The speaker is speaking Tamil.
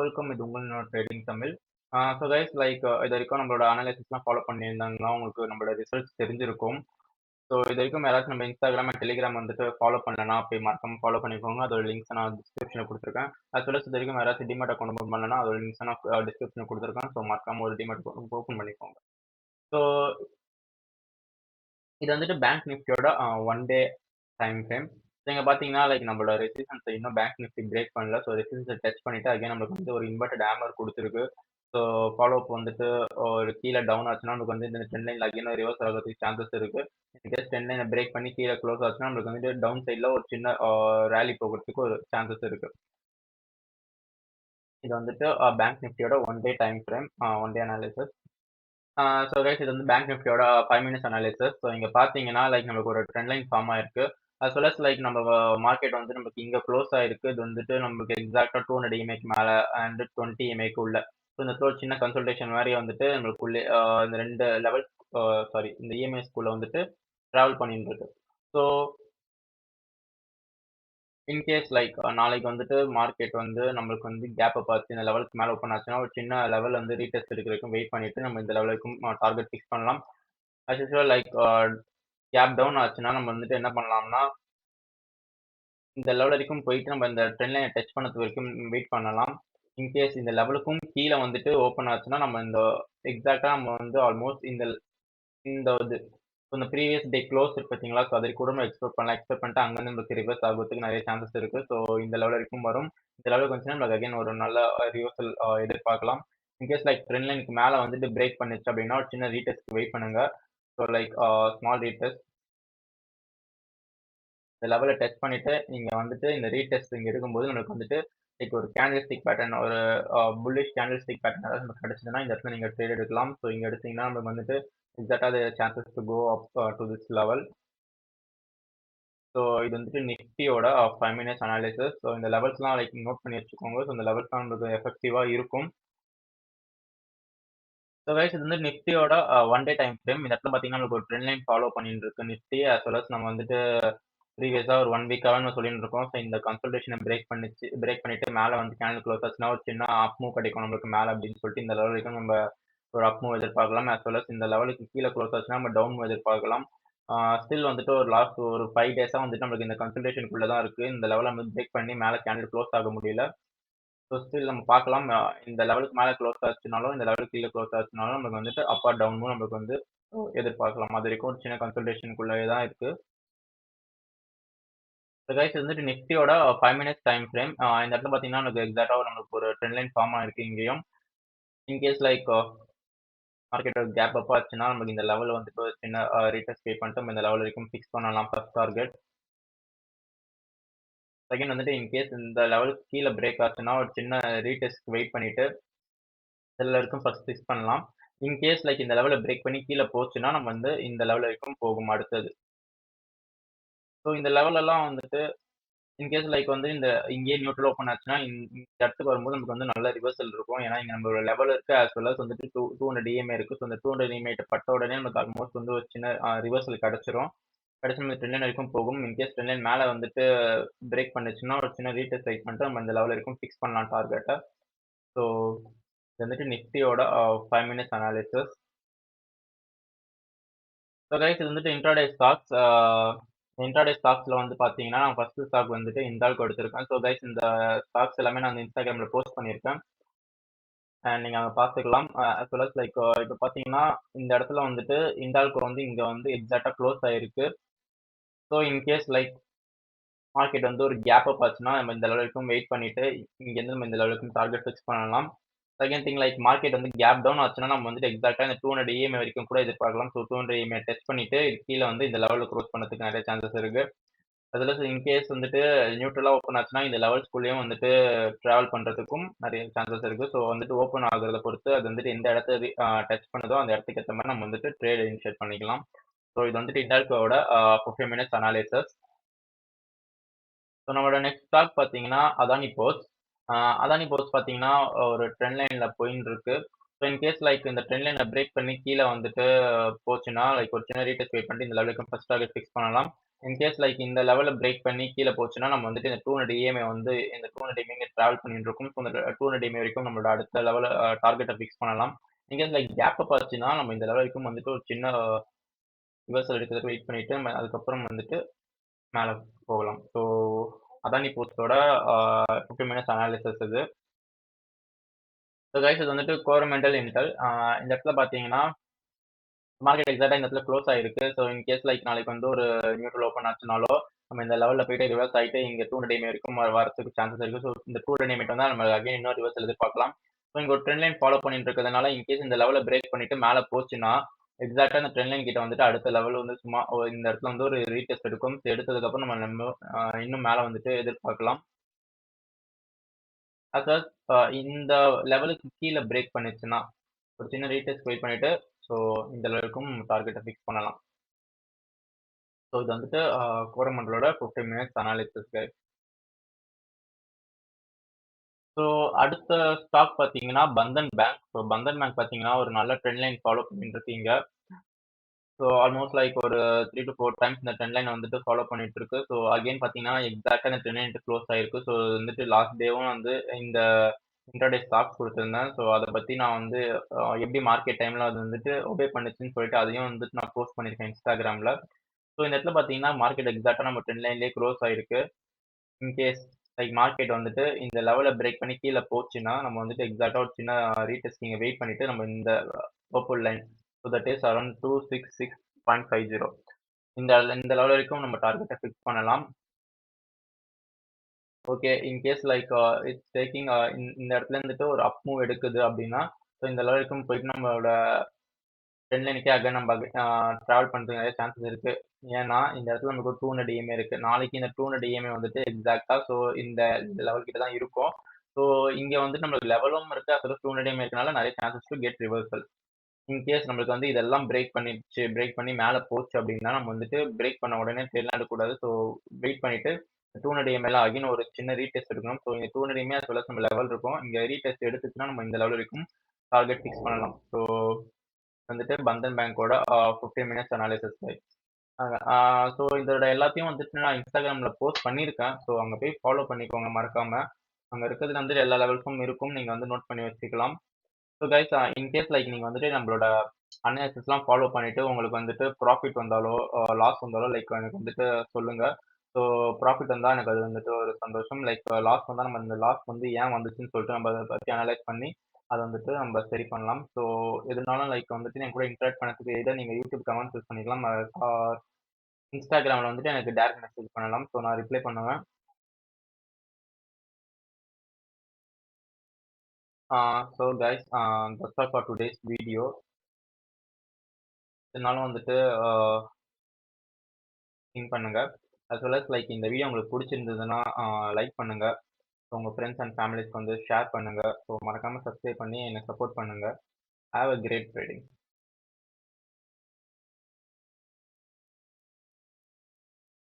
வெல்கம். இது உங்களோட ட்ரேடிங் தமிழ். ஸோ கைஸ் இது வரைக்கும் நம்மளோட அனாலிசிஸ்லாம் ஃபாலோ பண்ணியிருந்தாங்கன்னா உங்களுக்கு நம்மளோட ரிசல்ட்ஸ் தெரிஞ்சிருக்கும். ஸோ இது வரைக்கும் யாராச்சும் நம்ம இன்ஸ்டாகிராம் அண்ட் டெலிகிராம் வந்துட்டு ஃபாலோ பண்ணலன்னா போய் மறக்காம ஃபாலோ பண்ணிக்கோங்க. அதோட லிங்க்ஸ் நான் டிஸ்கிரிப்ஷனில் கொடுத்துருக்கேன். அது சொல்ல இது வரைக்கும் யாராச்சும் டிமெட் அக்கௌண்ட் ஓப்பன் பண்ணலன்னா அதோட லிங்க்ஸ் நான் டிஸ்கிரிப்ஷனில் கொடுத்துருக்கேன். ஸோ மறக்காம ஒரு டிமெட் ஓப்பன் பண்ணிக்கோங்க. ஸோ இது வந்துட்டு பேங்க் நிஃப்டியோட ஒன் டே டைம் ஃப்ரேம். நீங்கள் பார்த்தீங்கன்னா நம்மளோட ரெசிஸ்டன்ஸை இன்னும் பேங்க் நிஃப்டி பிரேக் பண்ணல. ஸோ ரெசிஸ்டன்ஸை டச் பண்ணிட்டு அகைன் நம்மளுக்கு வந்து ஒரு இன்வெர்டட் ஹேமர் கொடுத்துருக்கு. ஸோ ஃபாலோ அப் வந்துட்டு ஒரு கீழே டவுன் ஆச்சுன்னா நமக்கு வந்து இந்த ட்ரெண்ட் லைனில் அகைன் ரிவர்ஸ் ஆகிறதுக்கு சான்சஸ் இருக்கு. இன்கேஸ் ட்ரெண்ட் லைனை பிரேக் பண்ணி கீழே க்ளோஸ் ஆச்சுன்னா நம்மளுக்கு வந்துட்டு டவுன் சைடில் ஒரு சின்ன ரேலி போகிறதுக்கு ஒரு சான்சஸ் இருக்கு. இது வந்துட்டு பேங்க் நிஃப்டியோட one day time frame, one day analysis. So guys இது வந்து பேங்க் நிஃப்டியோட 5 மினிட்ஸ் அனாலிசிஸ். ஸோ இங்கே பார்த்தீங்கன்னா நமக்கு ஒரு ட்ரெண்ட் லைன் ஃபார்ம் ஆயிருக்கு. as well as நம்ம மார்க்கெட் வந்து நமக்கு இங்கே க்ளோஸ் ஆயிருக்கு. இது வந்துட்டு நமக்கு எக்ஸாக்டாக 200 EMAக்கு மேலே அண்ட் 20 EMAக்கு உள்ள. ஸோ இந்த ஒரு சின்ன கன்சல்டேஷன் மாதிரி வந்துட்டு நம்மளுக்குள்ளே இந்த ரெண்டு லெவல் சாரி இந்த இஎம்ஐஸ்குள்ளே வந்துட்டு ட்ராவல் பண்ணிட்டு இருக்கு. ஸோ இன்கேஸ் நாளைக்கு வந்துட்டு மார்க்கெட் வந்து நம்மளுக்கு வந்து கேப்பை பார்த்து இந்த லெவலுக்கு மேலே ஓப்பன் ஆச்சுன்னா ஒரு சின்ன லெவல் வந்து ரீடெஸ்ட் எடுக்கிறதுக்கும் வெயிட் பண்ணிட்டு நம்ம இந்த லெவலுக்கும் டார்கெட் ஃபிக்ஸ் பண்ணலாம். as usual கேப் டவுன் ஆச்சுன்னா நம்ம வந்துட்டு என்ன பண்ணலாம்னா இந்த லெவல் வரைக்கும் போயிட்டு நம்ம இந்த ட்ரெண்ட் லைனை டச் பண்ணது வரைக்கும் வெயிட் பண்ணலாம். இன்கேஸ் இந்த லெவலுக்கும் கீழே வந்துட்டு ஓப்பன் ஆச்சுன்னா நம்ம இந்த எக்ஸாக்டாக நம்ம வந்து ஆல்மோஸ்ட் இந்த இந்த இது இந்த ப்ரீவியஸ் டே க்ளோஸ் இருக்கு பார்த்தீங்களா? ஸோ அதை கூட நம்ம எக்ஸ்பெக்ட் பண்ணலாம். எக்ஸ்பெக்ட் பண்ணிட்டு அங்கேருந்து நமக்கு ரிவர்ஸ் ஆகிறதுக்கு நிறைய சான்சஸ் இருக்கு. ஸோ இந்த லெவல் வரைக்கும் வரும். இந்த லெவலுக்கு வந்துச்சுன்னா நமக்கு அகைன் ஒரு நல்ல ரிவர்சல் எதிர்பார்க்கலாம். இன்கேஸ் ட்ரெண்ட் லைனுக்கு மேலே வந்துட்டு பிரேக் பண்ணிச்சு அப்படின்னா ஒரு சின்ன ரீடெஸ்ட் வெயிட் பண்ணுங்க. ஸோ ஸ்மால் ரீடெஸ்ட் இந்த லெவலை டச் பண்ணிட்டு நீங்க வந்துட்டு இந்த ரீடெஸ்ட் இங்க இருக்கும்போது நமக்கு வந்துட்டு ஒரு கேண்டில் ஸ்டிக் பேட்டர்ன், ஒரு புல்லிஷ் கேண்டில் ஸ்டிக் பேட்டர்ன் ஏதாவது நமக்கு கிடைச்சதுன்னா இந்த இடத்துல நீங்க ட்ரேட் எடுக்கலாம். ஸோ இங்க எடுத்தீங்கன்னா நமக்கு வந்துட்டு exactly chances to go up to this level. So இது வந்துட்டு நிஃப்டியோட 5 மினிட்ஸ் அனாலிசிஸ். ஸோ இந்த லெவல்ஸ்லாம் நோட் பண்ணி வச்சுக்கோங்க. ஸோ இந்த லெவல்ஸ்லாம் நமக்கு எஃபெக்டிவாக இருக்கும். ஸோ கைஸ் இது வந்து நிஃப்டியோட ஒன் டே டைம் ஃப்ரேம். இந்த இடத்துல பார்த்தீங்கன்னா நமக்கு ஒரு ட்ரெண்ட் லைன் ஃபாலோ பண்ணிட்டு இருக்கு நிஃப்டி. as well as நம்ம வந்துட்டு ப்ரீவியஸாக ஒரு 1 வீக்காக நம்ம சொல்லிட்டு இருக்கோம். ஸோ இந்த கன்சல்டேஷனை பிரேக் பண்ணிட்டு மேலே வந்து கேண்டில் க்ளோஸ் ஆச்சுன்னா ஒரு சின்ன அப் மூவ் கிடைக்கும் நம்மளுக்கு மேலே அப்படின்னு சொல்லிட்டு இந்த லெவல் வரைக்கும் நம்ம ஒரு அப் மூவ் எதிர்பார்க்கலாம். as well as இந்த லெவலுக்கு கீழே க்ளோஸ் ஆச்சுன்னா நம்ம டவுன் மூவ் எதிர்பார்க்கலாம். ஸ்டில் வந்துட்டு ஒரு லாஸ்ட் ஒரு 5 டேஸாக வந்துட்டு நம்மளுக்கு இந்த கன்சல்டேஷனுக்குள்ளே தான் இருக்குது. இந்த லெவலை வந்து பிரேக் பண்ணி மேலே கேண்டில் க்ளோஸ் ஆக முடியல. ஸோ ஸ்டில் நம்ம பார்க்கலாம். இந்த லெவலுக்கு மேலே க்ளோஸ் ஆச்சுனாலும் இந்த லெவலுக்கு கீழே க்ளோஸ் ஆச்சுனாலும் நமக்கு வந்துட்டு அப் ஆர் டவுன் மூவ் நமக்கு வந்து எதிர்பார்க்கலாம். அது வரைக்கும் ஒரு சின்ன கன்சல்டேஷனுக்குள்ளே தான் இருக்குது. ஸோ கைஸ் வந்துட்டு நிஃப்டியோட 5 மினிட்ஸ் டைம் ஃப்ரேம். இந்த இடத்துல பார்த்தீங்கன்னா நமக்கு எக்ஸாக்டாக நமக்கு ஒரு ட்ரெண்ட் லைன் ஃபார்ம் ஆயிருக்கு இங்கேயும். இன்கேஸ் மார்க்கெட் கேப் அப் ஆச்சுன்னா நமக்கு இந்த லெவலில் வந்துட்டு ஒரு சின்ன ரீடெஸ்ட் பே பண்ணிட்டு நம்ம இந்த லெவல் வரைக்கும் ஃபிக்ஸ் பண்ணலாம் ஃபர்ஸ்ட் டார்கெட். செகண்ட் வந்துட்டு இன்கேஸ் இந்த லெவலுக்கு கீழே பிரேக் ஆச்சுன்னா ஒரு சின்ன ரீடெஸ்ட் வெயிட் பண்ணிட்டு இதில் வரைக்கும் ஃபர்ஸ்ட் ஃபிக்ஸ் பண்ணலாம். இன்கேஸ் இந்த லெவலில் பிரேக் பண்ணி கீழே போச்சுன்னா நம்ம வந்து இந்த லெவல் வரைக்கும் போகும் அடுத்தது. ஸோ இந்த லெவலெல்லாம் வந்துட்டு இன்கேஸ் வந்து இந்த இங்கேயே நியூட்ரல் ஓப்பன் ஆச்சுன்னா இந்த இடத்துக்கு வரும்போது நமக்கு வந்து நல்ல ரிவர்சல் இருக்கும். ஏன்னா இங்கே நம்மளோட லெவல் இருக்கு as well as வந்துட்டு 200 EMA இருக்கு. ஸோ இந்த 200 EMA பட்ட உடனே நமக்கு ஆல்மோஸ்ட் வந்து ஒரு சின்ன ரிவர்சல் கிடைச்சிரும். கிடைச்சி நம்ம ட்ரெண்ட் லைன் வரைக்கும் போகும். இன்கேஸ் ட்ரெண்ட் லைன் மேலே வந்துட்டு பிரேக் பண்ணுச்சுன்னா ஒரு சின்ன ரீடெஸ்ட் ரைட் பண்ணிட்டு நம்ம இந்த லெவல் வரைக்கும் ஃபிக்ஸ் பண்ணலாம் டார்கெட்டை. ஸோ இது வந்துட்டு நிஃப்டியோட 5 மினிட்ஸ் அனாலிசிஸ். ஸோ கைஸ் இது வந்துட்டு இன்ட்ராடே ஸ்டாக்ஸில் வந்து பார்த்தீங்கன்னா நான் ஃபஸ்ட்டு ஸ்டாக் வந்துட்டு இந்தால்க்கு எடுத்திருக்கேன். ஸோ கைஸ் இந்த ஸ்டாக்ஸ் எல்லாமே நான் இன்ஸ்டாகிராமில் போஸ்ட் பண்ணியிருக்கேன். அண்ட் நீங்கள் அங்கே பார்த்துக்கலாம். as well as இப்போ பார்த்தீங்கன்னா இந்த இடத்துல வந்துட்டு இண்டால்கோ வந்து இங்கே வந்து எக்ஸாக்டாக க்ளோஸ் ஆகிருக்கு. ஸோ இன்கேஸ் மார்க்கெட் வந்து ஒரு கேப் அப் ஆச்சுன்னா நம்ம இந்த லெவலுக்கும் வெயிட் பண்ணிட்டு இங்கேருந்து நம்ம இந்த லெவலுக்கும் டார்கெட் ஃபிக்ஸ் பண்ணலாம். செகண்ட் திங் மார்க்கெட் வந்து கேப் டவுன் ஆச்சுன்னா நம்ம வந்துட்டு எக்ஸாக்டாக இந்த 200 EMA வரைக்கும் கூட எதிர்பார்க்கலாம். ஸோ 200 EMA டெஸ்ட் பண்ணிட்டு கீழே வந்து இந்த லெவலில் க்ரோஸ் பண்ணதுக்கு நிறைய சான்சஸ் இருக்கு. அதில் இன்கேஸ் வந்துட்டு நியூட்ரலாக ஓப்பன் ஆச்சுன்னா இந்த லெவல்ஸ்குள்ளேயும் வந்துட்டு ட்ராவல் பண்ணுறதுக்கும் நிறைய சான்சஸ் இருக்குது. ஸோ வந்துட்டு ஓப்பன் ஆகுறத பொறுத்து அது வந்துட்டு எந்த இடத்த டச் பண்ணுதோ அந்த இடத்துக்கு ஏற்ற மாதிரி நம்ம வந்துட்டு ட்ரேட் இனிஷியேட் பண்ணிக்கலாம். ஸோ இது வந்துட்டு இண்டால்கோட 15 மினிட்ஸ் அனாலிசிஸ். ஸோ நம்மளோட நெக்ஸ்ட் ஸ்டாக் பார்த்தீங்கன்னா அதானி போர்ட்ஸ். அதானி போர்ட்ஸ் பார்த்தீங்கன்னா ஒரு ட்ரெண்ட் லைனில் போயின்னு இருக்கு. ஸோ இன்கேஸ் இந்த ட்ரெண்ட் லைனை பிரேக் பண்ணி கீழே வந்துட்டு போச்சுன்னா ஒரு சின்ன ரீடெஸ்ட் பே பண்ணிட்டு இந்த லெவலுக்கு ஃபர்ஸ்ட் டார்கெட் ஃபிக்ஸ் பண்ணலாம். இன்கேஸ் லைக் இந்த லெவலில் பிரேக் பண்ணி கீழே போச்சுன்னா நம்ம வந்துட்டு இந்த 200 இஎம்ஐ வந்து இந்த 200 இஎம்ஐ ட்ராவல் பண்ணிட்டு இருக்கும். ஸோ இந்த 200 இஎம்ஐ வரைக்கும் நம்மளோட அடுத்த லெவலில் டார்கெட்டை ஃபிக்ஸ் பண்ணலாம். இன்கேஸ் லைக் கேப் அப் ஆச்சுன்னா நம்ம இந்த லெவல் வரைக்கும் வந்துட்டு ஒரு சின்ன ரிவர்சல் எடுக்கிறதுக்கு வெயிட் பண்ணிட்டு நம்ம அதுக்கப்புறம் வந்துட்டு மேலே போகலாம். ஸோ அதானி போஸ்டோட 15 மினிட்ஸ் அனாலிசிஸ் இது. ஸோ கைஸ் இது வந்துட்டு கோரமெண்டல் இன்டெல். இந்த இடத்துல பார்த்தீங்கன்னா மார்க்கெட் எக்ஸாக்டாக இந்த இடத்துல க்ளோஸ் ஆயிருக்கு. ஸோ இன் கேஸ் லைக் நாளைக்கு வந்து ஒரு நியூட்ரல் ஓப்பன் ஆச்சுனாலோ நம்ம இந்த லெவலில் போயிட்டு ரிவர்ஸ் ஆகிட்டு இங்கே 200 EMA வரைக்கும் வரதுக்கு சான்சஸ் இருக்குது. ஸோ இந்த 200 EMA வந்து நம்ம அகைன் இன்னொரு ரிவர்சல் எதிர்பார்க்கலாம். ஸோ இங்கே ஒரு ட்ரெண்ட் லைன் ஃபாலோ பண்ணிட்டு இருக்கிறதுனால இன்கேஸ் இந்த லெவலில் பிரேக் பண்ணிட்டு மேலே போச்சுன்னா எக்ஸாக்டாக இந்த ட்ரெண்ட் லைன் கிட்ட வந்துட்டு அடுத்த லெவல் வந்து சும்மா இந்த இடத்துல வந்து ஒரு ரீடெஸ்ட் எடுக்கும். எடுத்ததுக்கப்புறம் நம்ம இன்னும் மேலே வந்துட்டு எதிர்பார்க்கலாம். அதாவது இந்த லெவலுக்கு கீழே பிரேக் பண்ணிச்சுன்னா ஒரு சின்ன ரீடெஸ்ட் வெயிட் பண்ணிட்டு ஸோ இந்த லெவலுக்கும் டார்கெட்டை ஃபிக்ஸ் பண்ணலாம். ஸோ இது வந்துட்டு கோரமண்டலோட 15 மினிட்ஸ் அனாலிசிஸ் கைஸ். ஸோ அடுத்த ஸ்டாக் பார்த்தீங்கன்னா Bandhan bank. So Bandhan bank பார்த்தீங்கன்னா ஒரு நல்ல ட்ரெண்ட் லைன் ஃபாலோ பண்ணிட்டு இருக்கீங்க. ஸோ ஆல்மோஸ்ட் லைக் ஒரு 3 to 4 டைம்ஸ் இந்த ட்ரெண்ட் லைன் வந்துட்டு ஃபாலோ பண்ணிட்டு இருக்கு. ஸோ அகைன் பார்த்தீங்கன்னா எக்ஸாக்டாக இந்த ட்ரெண்ட் லைன் க்ளோஸ் ஆயிருக்கு. ஸோ வந்துட்டு லாஸ்ட் டேவும் வந்து இந்த இன்ட்ராடே ஸ்டாக்ஸ் கொடுத்துருந்தேன். ஸோ அதை பற்றி நான் வந்து எப்படி மார்க்கெட் டைமில் அது வந்துட்டு ஒபே பண்ணுச்சுன்னு சொல்லிட்டு அதையும் வந்துட்டு நான் போஸ்ட் பண்ணியிருக்கேன் இன்ஸ்டாகிராமில். ஸோ இந்த இடத்துல பார்த்தீங்கன்னா மார்க்கெட் எக்ஸாக்டாக நம்ம ட்ரெண்ட் லைன்லேயே க்ளோஸ் ஆயிருக்கு. இன்கேஸ் லைக் மார்க்கெட் வந்துட்டு இந்த லெவலில் பிரேக் பண்ணி கீழே போச்சுன்னா நம்ம வந்துட்டு எக்ஸாக்டாக ஒரு சின்ன ரீடெஸ்டிங்கை வெயிட் பண்ணிட்டு நம்ம இந்த purple line so that is around 266.50 இந்த இந்த லெவல் வரைக்கும் நம்ம டார்கெட்டை ஃபிக்ஸ் பண்ணலாம். Okay in case like it's taking இந்த இடத்துல இருந்துட்டு ஒரு அப் மூவ் எடுக்குது அப்படின்னா ஸோ இந்த லெவல் வரைக்கும் போயிட்டு நம்மளோட ட்ரெண்ட் லைனுக்கே அகைன் நம்ம ட்ராவல் பண்ணுறதுக்கு நிறைய சான்சஸ் இருக்குது. ஏன்னா இந்த இடத்துல நமக்கு ஒரு 200 EMA இருக்குது. நாளைக்கு இந்த 200 EMA வந்துட்டு எக்ஸாக்டாக ஸோ இந்த லெவல் கிட்ட தான் இருக்கும். ஸோ இங்கே வந்துட்டு நம்மளுக்கு லெவலும் இருக்குது அப்புறம் 200 EMA இருக்கனால நிறைய chances to get reversal. In case நம்மளுக்கு வந்து இதெல்லாம் பிரேக் பண்ணி மேலே போச்சு அப்படின்னா நம்ம வந்துட்டு பிரேக் பண்ண உடனே ட்ரெயிலாம் எடுக்கக்கூடாது. ஸோ வெயிட் பண்ணிட்டு 200 EMA அகைன் ஒரு சின்ன ரீடெஸ்ட் எடுக்கணும். ஸோ இந்த 200 EMA as well as நம்ம லெவல் இருக்கும். இங்கே ரீடெஸ்ட் எடுத்துச்சுன்னா நம்ம இந்த லெவல் வரைக்கும் டார்கெட் ஃபிக்ஸ் பண்ணலாம். ஸோ வந்துட்டு பந்தன் பேங்கோட 15 மினிட்ஸ் அனாலிசிஸ். ஸோ இதோட எல்லாத்தையும் வந்துட்டு நான் இன்ஸ்டாகிராமில் போஸ்ட் பண்ணியிருக்கேன். ஸோ அங்கே போய் ஃபாலோ பண்ணிக்கோங்க மறக்காமல். அங்கே இருக்கிறது வந்துட்டு எல்லா லெவல்ஸும் இருக்கும். நீங்கள் வந்து நோட் பண்ணி வச்சுக்கலாம். ஸோ கைஸ் இன்கேஸ் லைக் நீங்கள் வந்துட்டு நம்மளோட அனாலிசிஸ்லாம் ஃபாலோ பண்ணிவிட்டு உங்களுக்கு வந்துட்டு ப்ராஃபிட் வந்தாலோ லாஸ் வந்தாலோ லைக் எனக்கு வந்துட்டு சொல்லுங்கள். ஸோ ப்ராஃபிட் வந்தால் எனக்கு அது வந்துட்டு ஒரு சந்தோஷம். லைக் லாஸ் வந்தால் நம்ம இந்த லாஸ் வந்து ஏன் வந்துச்சுன்னு சொல்லிட்டு நம்ம அதை பற்றி அனலைஸ் பண்ணி அதை வந்துட்டு நம்ம சரி பண்ணலாம். ஸோ எதுனாலும் லைக் வந்துட்டு என் கூட இன்ட்ராக்ட் பண்ணதுக்கு எதை நீங்கள் யூடியூப் கமெண்ட்ஸ் யூஸ் பண்ணிக்கலாம். இன்ஸ்டாகிராமில் வந்துட்டு எனக்கு டேரக்ட் மெசேஜ் பண்ணலாம். ஸோ நான் ரிப்ளை பண்ணுவேன். So guys that's all for today's video. இதனாலும் வந்துட்டு திங்க் பண்ணுங்கள். as well as லைக் இந்த வீடியோ உங்களுக்கு பிடிச்சிருந்ததுன்னா லைக் பண்ணுங்கள். ஸோ உங்கள் ஃப்ரெண்ட்ஸ் அண்ட் ஃபேமிலிஸ்க்கு வந்து ஷேர் பண்ணுங்கள். ஸோ மறக்காமல் சப்ஸ்கிரைப் பண்ணி என்னை சப்போர்ட் பண்ணுங்கள். Have a great trading.